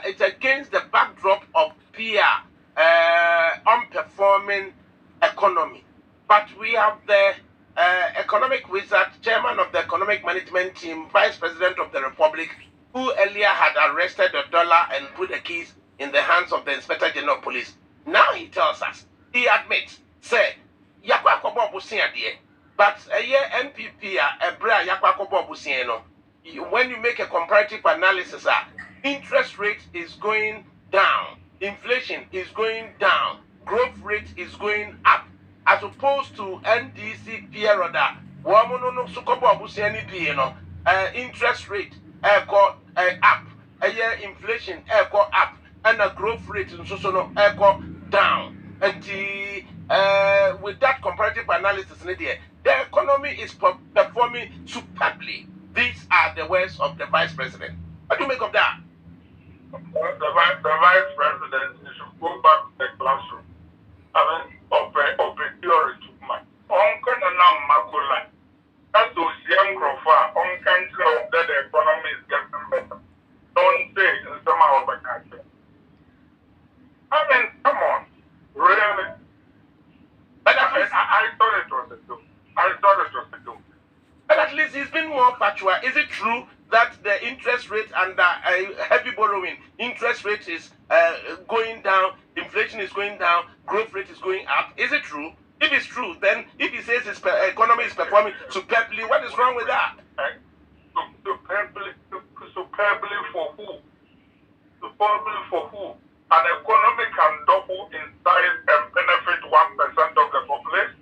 it's against the backdrop of peer unperforming economy. But we have the economic wizard, chairman of the economic management team, vice president of the republic, who earlier had arrested the dollar and put the keys in the hands of the inspector general of police. Now he tells us, he admits, say, yakwa kobo busia die, but a year NPP a bra yakwa kobo busia no. When you make a comparative analysis, interest rate is going down, inflation is going down, growth rate is going up, as opposed to NDC period. Interest rate up, inflation up, and a growth rate down. And with that comparative analysis, the economy is performing superbly. These are the words of the vice president. What do you make of that? The vice president should go back to the classroom. I mean, of theory to my uncle and Makula. That's those young Grofa, on country that the economy is getting better. Don't say in some of the country. I mean, come on. Really? But I thought it was a joke. I thought it was a joke. But at least he's been more factual. Is it true that the interest rate and heavy borrowing, interest rate is going down, inflation is going down, growth rate is going up? Is it true? If it's true, then if he says his economy is performing superbly, what is wrong with that? Superbly for who? Superbly for who? An economy can double in size and benefit 1% of the population.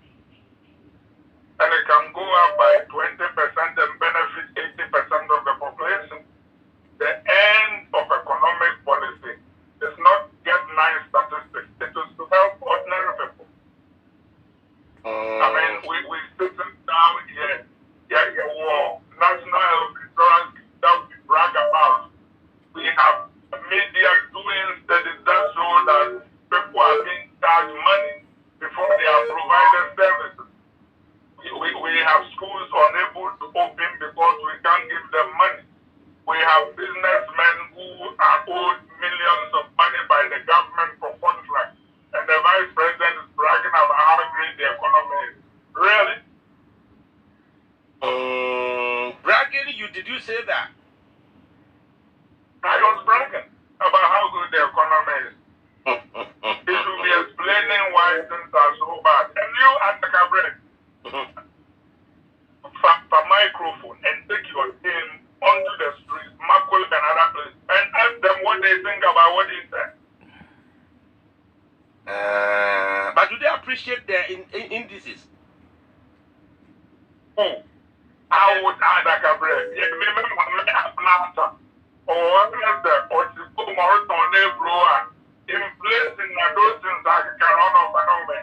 And it can go up by 20% and benefit 80% of the population. The end of economic policy is not get nice statistics. It is to help ordinary people. I mean, we sitting down here, national health insurance that we brag about. We have media doing studies that show that people are being charged money before they are provided services. We have schools unable to open because we can't give them money. We have businessmen who are owed millions of money by the government for contracts. And the vice president is bragging about how great the economy is. Really? Bragging? Did you say that? I was bragging about how good the economy is. He should be explaining why things are so bad. And you, Ataka Bread, for microphone and take your team onto the streets, Makul and other place, and ask them what they think about what he said. But do they appreciate their indices? Who? I would Ataka Bread. Remember when I have or in place in those things that can run off and over.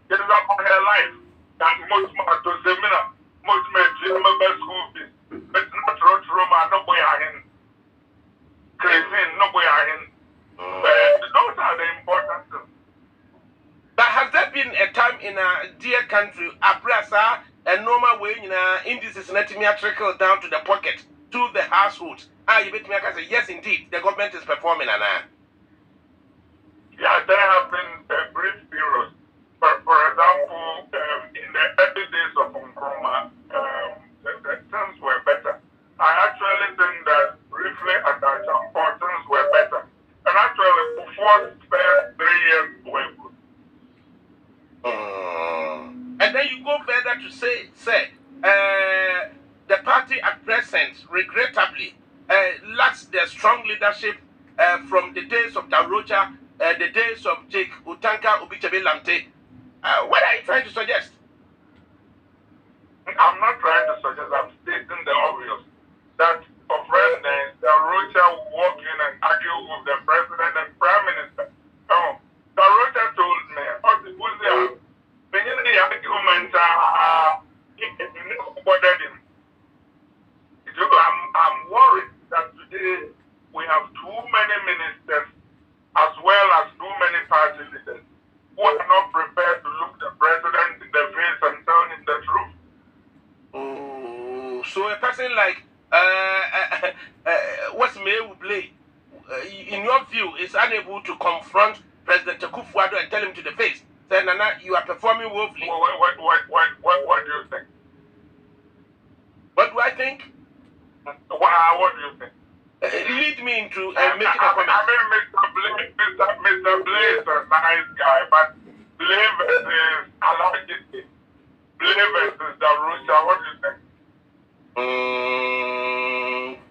It is about her life that most to seminar, most member school fees. But not Roma, no boy in crazy, no boy in. Those are the important things. But has there been a time in a dear country, Abrasa, a normal way indices let me trickle down to the pocket, to the households? You bet me I can say, yes, indeed, the government is performing. Yeah, there have been brief periods. But for example, in the early days of Nkrumah, the things were better. I actually think that briefly at that time, things were better. And actually, before the first 3 years were good. And then you go further to say, the party at present, regrettably, lacks the strong leadership from the days of Daroja, the days of Jake Utanka Ubichabe Lamte. What are you trying to suggest? I'm not trying to suggest, I'm stating the obvious. That of residents, Daroja will walk in and argue with the president and prime minister. Daroja told me, the argument bothered him. I'm worried that today we have too many ministers as well as too many party leaders who are not prepared to look the president in the So a person like what's May play, in your view, is unable to confront President Akufo-Addo and tell him to the face, say, Nana, you are performing woefully. What do you think? What do I think? What do you think? Lead me into making a comment. I mean, Mr. Blaze is a nice guy, but Blaze versus Alagiti, Blaze versus Darusha, what do you think?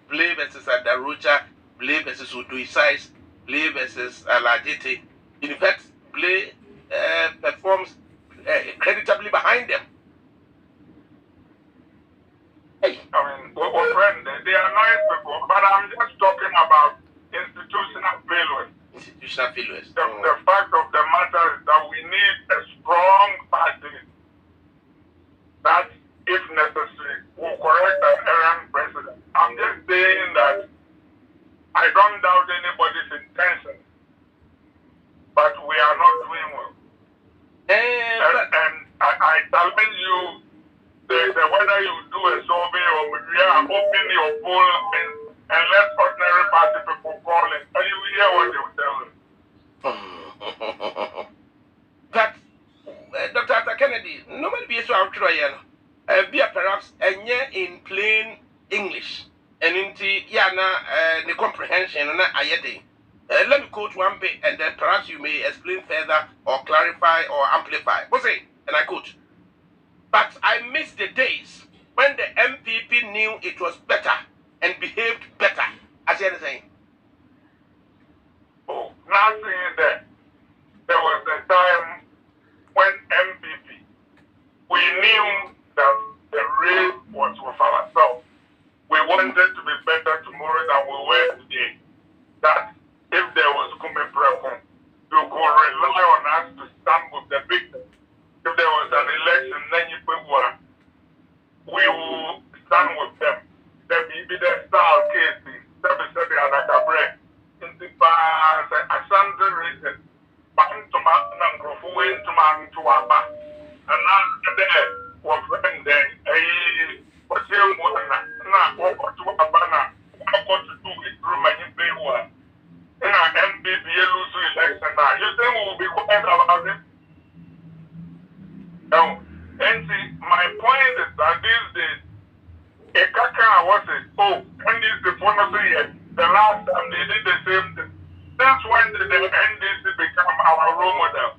Blaze versus Darucha, Blaze versus Uduisais, Blaze versus Alagiti. In fact, Blaze performs creditably behind them. Hey. I mean, we're friends. They are nice people, but I'm just talking about institutional failures. Institutional failures. The fact of the matter is that we need a strong party that, if necessary, will correct an errant president. I'm just saying that I don't doubt anybody's intention, but we are not doing well. And I challenge you. Whether you do a survey or open your poll and let ordinary party people call it, and you will hear what they will tell you. That Dr. Kennedy, nobody be so out be perhaps in plain English and into the comprehension and ayede. Let me quote one bit and then perhaps you may explain further or clarify or amplify. What's it? And I quote. But I miss the days when the NPP knew it was better and behaved better. As you saying. Oh, not saying that. There was a time when NPP, we knew that the race was with ourselves. We wanted to be better tomorrow than we were today. That if there was Kume Prekom, you could rely on us to stand with the victims. If there was an election, then we will stand with them. There will be the style cases. There will be the Anakabre. In the past, a Sunday region, back to my uncle, who went to my to Abba. And now there was when they was here not what to Abana, what to do it through my Imperial. In our NPP election now, you think we will be quiet about it? Now, and see, my point is that these days, a kaka was it, and this the phone here, the last time they did the same thing. That's when the NDC become our role model.